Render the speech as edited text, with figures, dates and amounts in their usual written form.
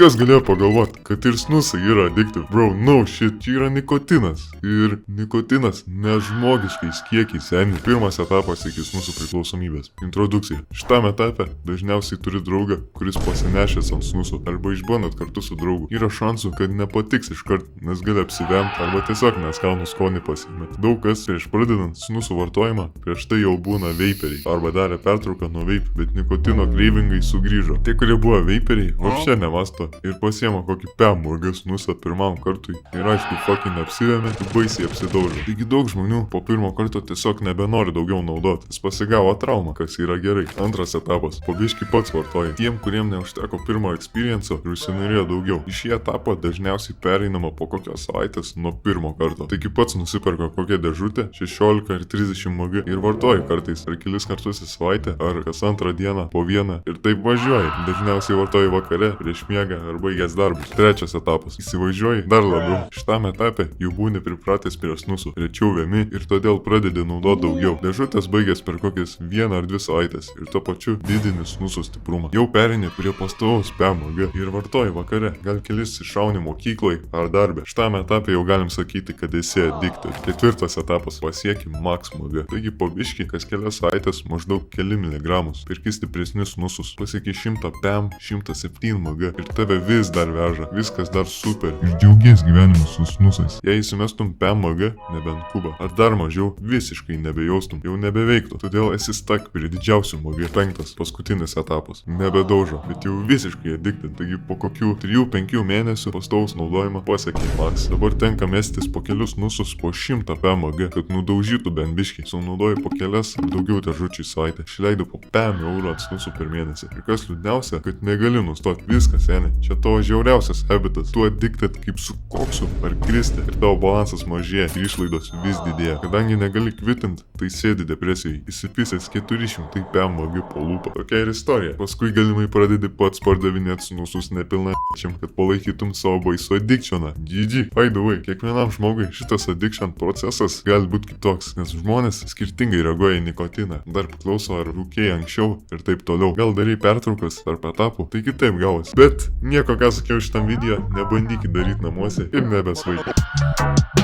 Kas galėjo pagalvoti, kad ir snusai yra addictive? Bro, no shit, čia yra nikotinas. Ir nikotinas nežmogiškais kiekiais, seniai. Pirmas etapas iki snusų priklausomybės. Introdukcija. Šitame etape dažniausiai turi draugą, kuris pasinešęs ant snusų, arba išbandot kartu su draugu. Yra šansų, kad nepatiks iškart, nes gali apsivemti, arba tiesiog neskanų skonį pasiimti. Daug kas prieš pradedant snusų vartojimą, prieš tai jau būna veiperiai, arba darė pertrauką nuo veip, bet nikotino kreivingai sugrįžo. Tie, kurie buvo veiperiai, vapšė nemasto ir pasiema kokį PMG snusą pirmam kartui ir aišku, fucking apsivėmė, baisiai apsidaužo. Taigi daug žmonių po pirmo karto tiesiog nebenori daugiau naudoti, jis pasigavo traumą, kas yra gerai. Antras etapas. Po biškį pats vartoja. Tiem, kuriem neužteko pirmo experience'o ir užsinorėjo daugiau. Į šį etapą dažniausiai pereinama po kokios savaitės nuo pirmo karto. Taigi pats nusiperka kokią dėžutę 16 ar 30 mg ir vartoja kartais ar kelis kartus į savaitę, ar kas antrą dieną po vieną ir taip važiuoja. Dažniausiai vartoja vakare, prieš miegą ar baigęs darbus. Trečias etapas. Įsivažiuoji dar labiau. Šitame etape jau būni pripratęs prie snusų, rečiau vėmi ir todėl pradedi naudoti daugiau. Dėžutės baigęs per kokias 1 ar 2 savaitės ir tuo pačiu didini snusų stiprumą. Jau perini prie pastovaus PMG ir vartoji vakare, gal kelis iššauni mokyklai ar darbę. Šitame etape jau galim sakyti, kad esi addicted. Ketvirtas etapas. Pasieki max MG. Taigi po biškį kas kelias savaitės maždaug keli miligramus. Pirki stipresnius snusus. Pasieki 100 PM, 107 MG ir tave vis dar veža. Viskas dar super. Ir džiaugies gyvenimu su snusais. Jei įsimestum PMG, nebent kubą, ar dar mažiau, visiškai nebejaustum, jau nebeveiktų. Todėl esi stak prie didžiausių MG. Penktas, paskutinis etapas. Nebedaužo, bet jau visiškai addicted. Taigi po kokių 3-5 mėnesių pastovaus naudojimo pasiekiai max. Dabar tenka mestis po kelius snusus po 100 PMG, kad nudaužytų bent biškį. Sunaudoji po kelias ar daugiau dėžučių į savaitę. Išleidau po 5 eurų ant snusų per mėnesį. Ir kas liūdniausia, kad negali nustoti. Viskas, seniai. Čia tavo žiauriausias habitas. Tu addicted kaip su koksu ar kristi. Ir tavo balansas mažėja ir išlaidos vis didėja. Kadangi negali kvitint, tai sėdi depresijai. Įsipisęs 400 PMG po lūpą. Tokia ir istorija. Paskui galimai pradedi pats pardavinėti snusus nepilnamečiam, kad palaikytum savo baisų addictioną. GG. By the way, kiekvienam žmogui šitas addiction procesas gali būti kitoks, nes žmonės skirtingai reaguoja į nikotiną. Dar priklauso ar rūkėjai anksčiau ir taip toliau. Gal darai pertraukas tarp etapų, tai kitaip gavosi. Bet nieko ką sakiau šitam video, nebandykit daryti namuose ir nebesvaikit.